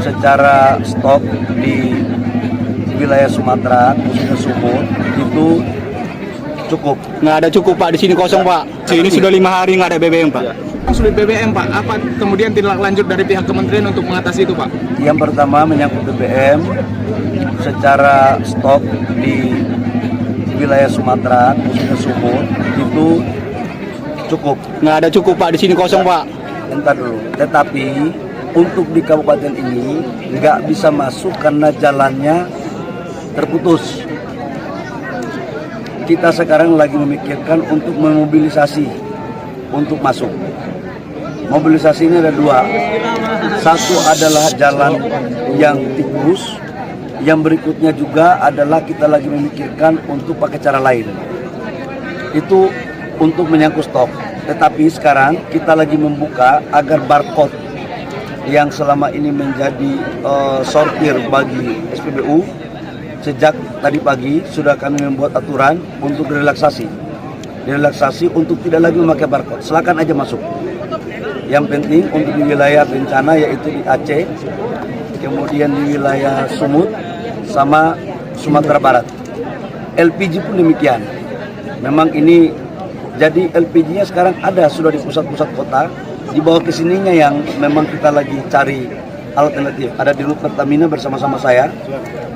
secara stok di wilayah Sumatera, khususnya Sumut, itu cukup. Nggak ada cukup Pak, di sini kosong Pak. Sini sudah 5 hari nggak ada BBM Pak. Sulit BBM Pak, apa kemudian tindak lanjut dari pihak kementerian untuk mengatasi itu Pak? Yang pertama menyangkut BBM, secara stok di wilayah Sumatera, khususnya Sumut, itu cukup. Nggak ada cukup Pak, di sini kosong Pak. Entar dulu. Tetapi untuk di kabupaten ini nggak bisa masuk karena jalannya terputus. Kita sekarang lagi memikirkan untuk memobilisasi untuk masuk. Mobilisasi ini ada 2. Satu adalah jalan yang tikus. Yang berikutnya juga adalah kita lagi memikirkan untuk pakai cara lain. Itu untuk menyangkut stok. Tetapi sekarang kita lagi membuka agar barcode yang selama ini menjadi sortir bagi SPBU, sejak tadi pagi sudah kami membuat aturan untuk direlaksasi untuk tidak lagi memakai barcode. Silakan aja masuk. Yang penting untuk di wilayah bencana yaitu di Aceh, kemudian di wilayah Sumut sama Sumatera Barat. LPG pun demikian. Memang ini jadi LPG-nya sekarang ada sudah di pusat-pusat kota. Di bawah kesininya yang memang kita lagi cari alternatif. Ada di rute Pertamina bersama-sama saya,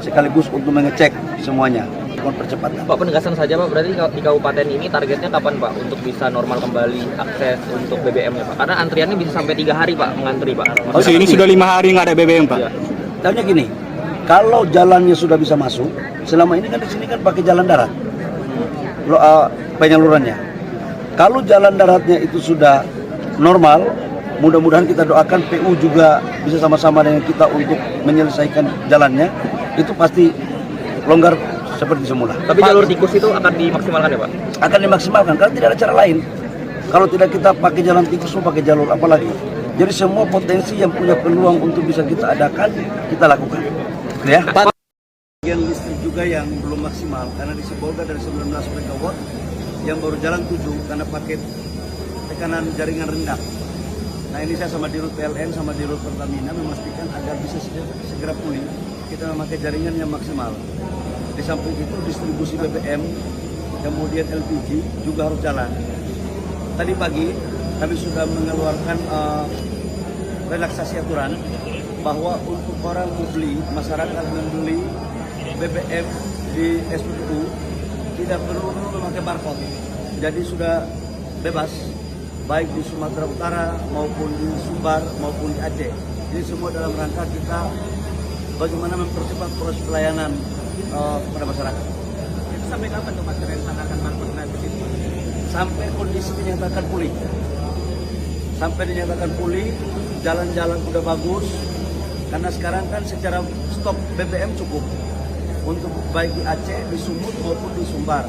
sekaligus untuk mengecek semuanya. Percepatan. Pak, penegasan saja Pak, berarti di kabupaten ini targetnya kapan Pak untuk bisa normal kembali akses untuk BBM-nya Pak? Karena antriannya bisa sampai 3 hari Pak mengantri Pak. Oh, sini sudah 5 hari nggak ada BBM Pak. Tanya gini, kalau jalannya sudah bisa masuk, selama ini kan di sini kan pakai jalan darat, penyalurannya. Kalau jalan daratnya itu sudah normal, mudah-mudahan kita doakan PU juga bisa sama-sama dengan kita untuk menyelesaikan jalannya, itu pasti longgar seperti semula. Tapi jalur tikus itu akan dimaksimalkan ya Pak? Akan dimaksimalkan, karena tidak ada cara lain. Kalau tidak kita pakai jalan tikus, mau pakai jalur apa lagi? Jadi semua potensi yang punya peluang untuk bisa kita adakan, kita lakukan. Ya? Bagian listrik juga yang belum maksimal, karena di Sibolga dari 19 MW, yang baru jalan 7 karena paket tekanan jaringan rendah. Nah ini saya sama Dirut PLN sama Dirut Pertamina memastikan agar bisa segera pulih, kita memakai jaringan yang maksimal. Di samping itu distribusi BBM, kemudian LPG juga harus jalan. Tadi pagi kami sudah mengeluarkan relaksasi aturan bahwa untuk orang membeli, masyarakat membeli BBM di SPBU tidak perlu memakai barcode. Jadi sudah bebas, baik di Sumatera Utara maupun di Sumbar maupun di Aceh. Ini semua dalam rangka kita bagaimana mempercepat proses pelayanan kepada masyarakat. Itu sampai kapan tuh Pak direncanakan barcode gratis itu? Sampai kondisi dinyatakan pulih. Sampai dinyatakan pulih, jalan-jalan udah bagus. Karena sekarang kan secara stok BBM cukup untuk baik di Aceh, di Sumut maupun di Sumbar.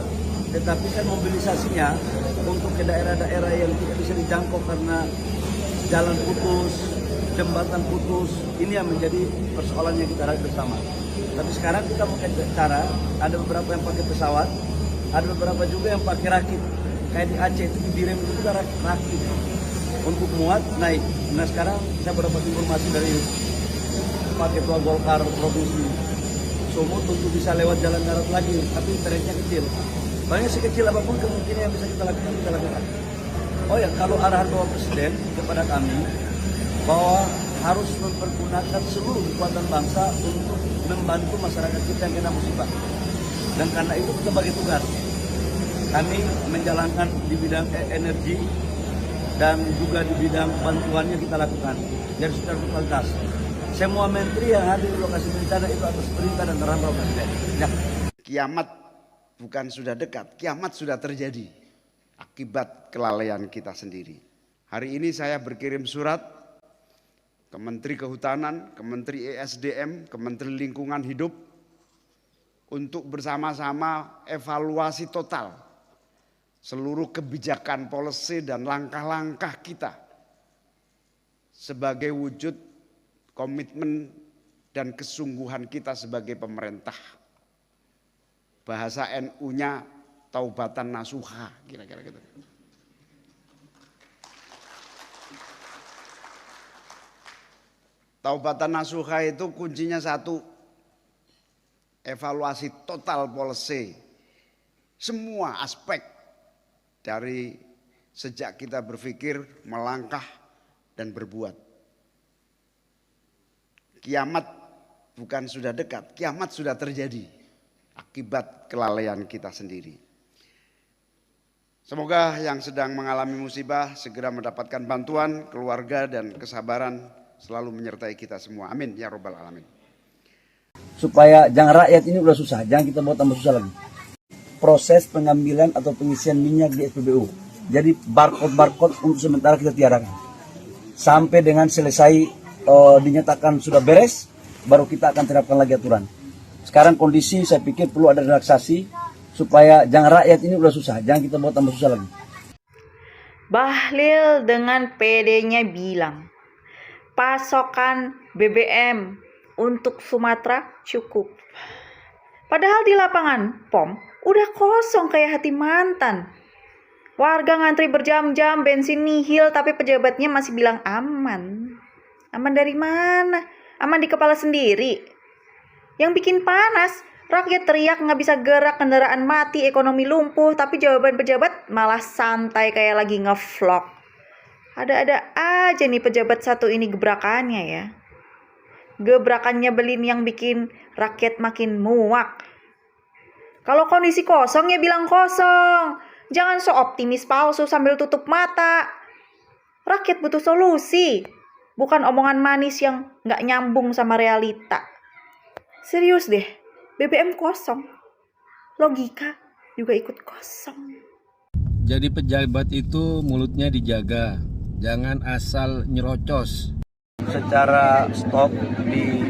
Tetapi kan mobilisasinya untuk ke daerah-daerah yang tidak bisa dijangkau karena jalan putus, jembatan putus, ini yang menjadi persoalan yang kita hadapi bersama. Tapi sekarang kita pakai cara, ada beberapa yang pakai pesawat, ada beberapa juga yang pakai rakit. Kayak di Aceh itu di Birem itu juga rakit untuk muat naik. Nah sekarang saya mendapat informasi dari Pak Ketua Golkar Provinsi Sumut untuk bisa lewat jalan darat lagi, tapi internetnya kecil. Banyak sekecil apapun kemungkinan yang bisa kita lakukan, kita lakukan. Oh ya, kalau arahan Bapak Presiden kepada kami bahwa harus mempergunakan seluruh kekuatan bangsa untuk membantu masyarakat kita yang kena musibah. Dan karena itu kita bagi tugas. Kami menjalankan di bidang energi dan juga di bidang bantuannya kita lakukan. Jadi secara totalitas. Semua menteri yang hadir di lokasi bencana itu atas perintah dan arahan Bapak Presiden. Ya. Kiamat bukan sudah dekat, kiamat sudah terjadi akibat kelalaian kita sendiri. Hari ini saya berkirim surat ke Menteri Kehutanan, ke Menteri ESDM, ke Menteri Lingkungan Hidup untuk bersama-sama evaluasi total seluruh kebijakan, policy dan langkah-langkah kita sebagai wujud komitmen dan kesungguhan kita sebagai pemerintah. Bahasa NU-nya taubatan nasuha, kira-kira gitu. Taubatan nasuha itu kuncinya satu, evaluasi total policy, semua aspek dari sejak kita berpikir, melangkah, dan berbuat. Kiamat bukan sudah dekat, kiamat sudah terjadi akibat kelalaian kita sendiri. Semoga yang sedang mengalami musibah segera mendapatkan bantuan, keluarga, dan kesabaran selalu menyertai kita semua. Amin ya Rabbal Alamin. Supaya jangan rakyat ini udah susah, jangan kita buat tambah susah lagi. Proses pengambilan atau pengisian minyak di SPBU. Jadi barcode untuk sementara kita tiadakan. Sampai dengan selesai dinyatakan sudah beres, baru kita akan terapkan lagi aturan. Sekarang kondisi saya pikir perlu ada relaksasi supaya jangan rakyat ini udah susah, jangan kita buat tambah susah lagi. Bahlil dengan PD-nya bilang, pasokan BBM untuk Sumatera cukup. Padahal di lapangan POM udah kosong kayak hati mantan. Warga ngantri berjam-jam, bensin nihil, tapi pejabatnya masih bilang aman. Aman dari mana? Aman di kepala sendiri. Yang bikin panas, rakyat teriak nggak bisa gerak, kendaraan mati, ekonomi lumpuh, tapi jawaban pejabat malah santai kayak lagi ngevlog. Ada-ada aja nih pejabat satu ini gebrakannya ya. Gebrakannya belin yang bikin rakyat makin muak. Kalau kondisi kosong ya bilang kosong. Jangan so optimis palsu sambil tutup mata. Rakyat butuh solusi, bukan omongan manis yang nggak nyambung sama realita. Serius deh, BBM kosong. Logika juga ikut kosong. Jadi pejabat itu mulutnya dijaga, jangan asal nyerocos. Secara stok di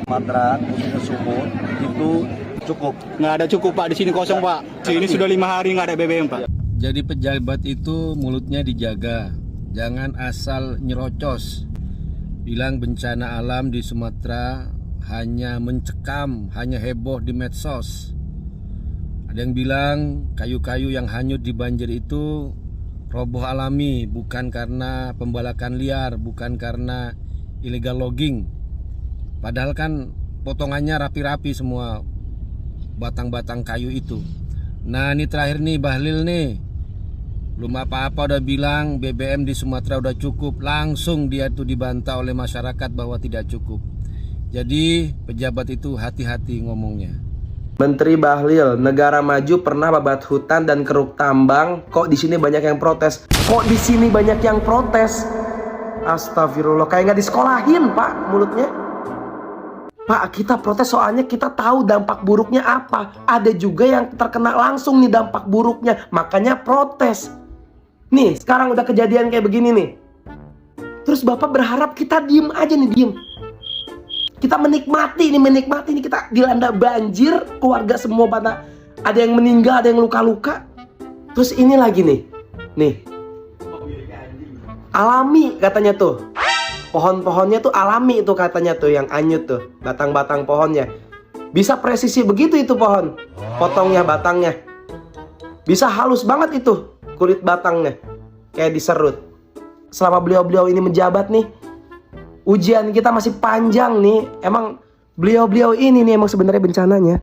Sumatera, khususnya Sumut, itu cukup. Nggak ada cukup Pak, di sini kosong Pak. Sini sudah 5 hari nggak ada BBM Pak. Jadi pejabat itu mulutnya dijaga, jangan asal nyerocos. Bilang bencana alam di Sumatera hanya mencekam, hanya heboh di medsos. Ada yang bilang kayu-kayu yang hanyut di banjir itu roboh alami, bukan karena pembalakan liar, bukan karena illegal logging. Padahal kan potongannya rapi-rapi semua batang-batang kayu itu. Nah ini terakhir nih Bahlil nih, belum apa-apa udah bilang BBM di Sumatera udah cukup. Langsung dia tuh dibantah oleh masyarakat bahwa tidak cukup. Jadi pejabat itu hati-hati ngomongnya. Menteri Bahlil, negara maju pernah babat hutan dan keruk tambang, kok di sini banyak yang protes? Kok di sini banyak yang protes? Astagfirullah, kayak nggak disekolahin Pak mulutnya. Pak, kita protes soalnya kita tahu dampak buruknya apa. Ada juga yang terkena langsung nih dampak buruknya, makanya protes. Nih, sekarang udah kejadian kayak begini nih. Terus Bapak berharap kita diem aja nih, diem. Kita menikmati nih, kita dilanda banjir, keluarga semua pada ada yang meninggal, ada yang luka-luka. Terus ini lagi nih. Alami katanya tuh. Pohon-pohonnya tuh alami itu katanya tuh yang anyut tuh, batang-batang pohonnya. Bisa presisi begitu itu pohon. Potongnya batangnya. Bisa halus banget itu kulit batangnya. Kayak diserut. Selama beliau-beliau ini menjabat nih, ujian kita masih panjang nih. Emang beliau-beliau ini nih emang sebenarnya bencananya.